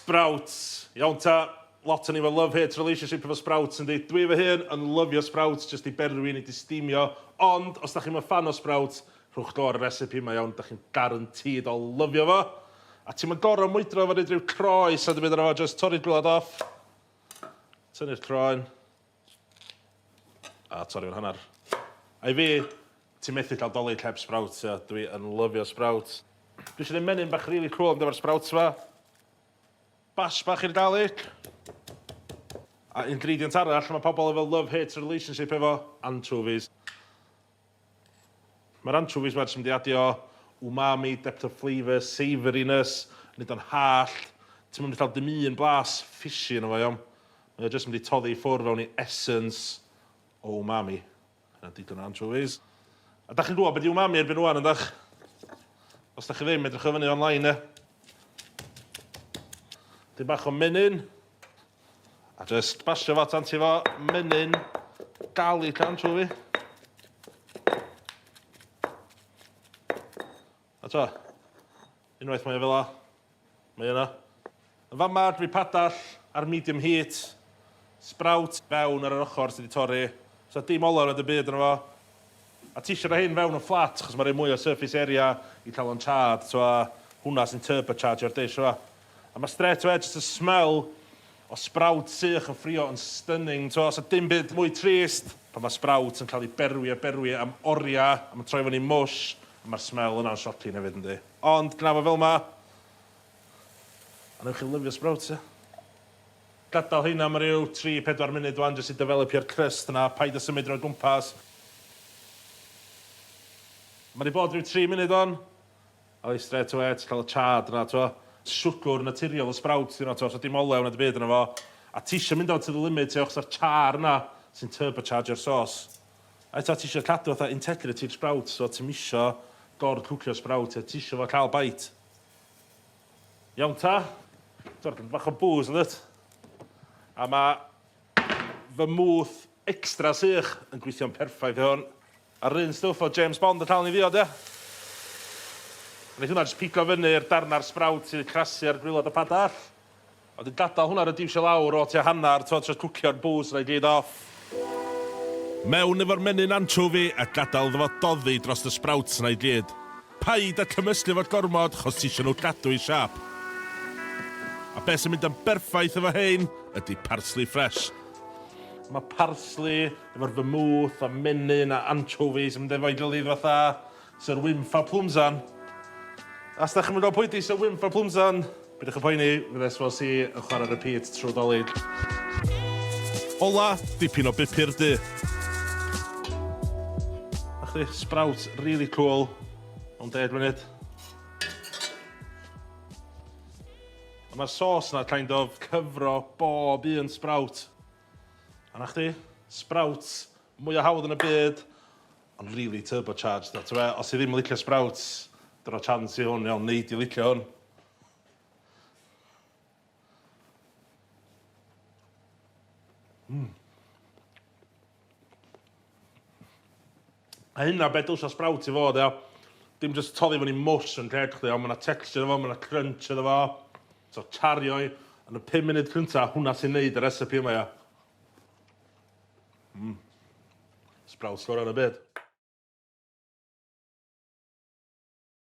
Sprouts. Iawn ta, lot o'n efo love-hate relationship efo sprouts yn dweud. Dwi efo hyn yn lyfio sprouts, jyst i berwyn i distimio. Ond, os da chi'n fan o sprouts, rhwch do ar y recipe yma iawn, da chi'n guaranteed o lyfio fo. A ti'n mynd gorau mwydro fo rhaid rhyw croes, a dwi'n mynd efo just torri'r gwlad off. Tynnu'r croen. A torri fo'n hanner. A i fi, ti'n methu cael dolyg heb sprouts, ia. Dwi yn lyfio sprouts. Dwi eisiau gwneud menyn bach really cool am dyfa'r sprouts fa. Bash bach i'r garlic. A ingredient arall, mae pobl efo love-hate relationship efo anchovies. Mae'r anchovies mae'n mynd i adio umami, depth of flavour, savouriness, nid o'n hall. Ti'n mynd i cael dim un blas fishy yn efo, iawn. Mae'n jyst mynd i toddi i ffwrdd fewn i essence o umami. Yna digon o anchovies. A da chi'n gwybod beth i umami erbyn wan, yndach? Os da chi ddim, edrych o fyny online, e. Dim bach o menyn. A just basio fo tan ti fo menyn garlic anchovy. A to, unwaith mae o fel o. Mae yna. Yn fama, dwi padall ar medium heat. Sprout fewn ar yr ochr sydd wedi torri. So dim olawr yn y byd yna fo. A ti eisiau rhaid hyn fewn yn flat, chos mae'n rhaid mwy o surface area i cael o'n chard. So hwnna sy'n turbochargio'r dish o. A mae straight away just y smell o sprout sych yn ffrio yn stunning. So os dim byd mwy trist, pan mae sprout yn cael ei berwi am oria, a mae'n troi fyny mush, a mae'r smell yna'n shocking hefyd yndi. Ond gna fo fel ma, a newch chi lyfio sprouts, ie. Gadael hynna am ryw 3-4 munud wan jyst i developio'r crust yna, paid o symud ro'r gwmpas. Mae wedi bod ryw 3 munud on, a i straight away, ti'n cael y chard yna, to. Siwgr naturiol o sprouts yna, so dim olew na dy byd yna fo. A ti eisiau mynd on to the limit, achos o'r char yna sy'n turbochargio'r sauce. A eto ti eisiau cadw fatha integrity'r sprouts, so ti'n misio gor-cwcio'r sprout, ti eisiau fo cael bait. Iawn ta, dwi'n bach o booze, ynddo? A mae vermouth extra sych yn gweithio'n perffaith i hwn. A'r un stwff o James Bond y tal ni fiod, ie? Wnaeth hwnna jyst pigo fyny'r darna'r sprout sydd crasu ar gwylod y padall. A wedyn gadael hwnna ar y diwsio lawr o tua hannar, tro cwcio'r booze na i gyd off. Mewn efo'r menyn anchovy a gadael iddo fo doddi dros y sprouts na i gyd. Paid a cymysgu fo'r gormod, chos ti eisiau nhw gadw i siap. A beth sy'n mynd yn berffaith efo hein ydy parsley fresh. Mae parsley efo'r vermouth a menyn a anchovies yn mynd efo'i gilydd fatha Sir Wynfa Plumsan. As da chi'n mynd o pwydi Sir Wynfa Plumsan, bydwch y poeni, fydd SLC yn chwarae repeat trwy dolyg. Ola, dipyn o bupur du. A chdi, sprout really cool, o'n 10 munud. A mae'r sauce na kind of cyfro bob un sprout. A na chdi, sprouts mwy o hawdd yn y byd, ond really turbocharged. Os i ddim yn licio sprouts, dyna chance i hwn, iawn, neud i licio hwn. A hynna beth dwys o sprout i fod, ia. Dim just toddi fyny mush yn creg chdi, ond mae'na texture efo, mae'na crunch efo fo. So chario i, yn y 5 munud cynta, hwnna sy'n neud y recipe yma, ia. Sprout sgwr yn y byd.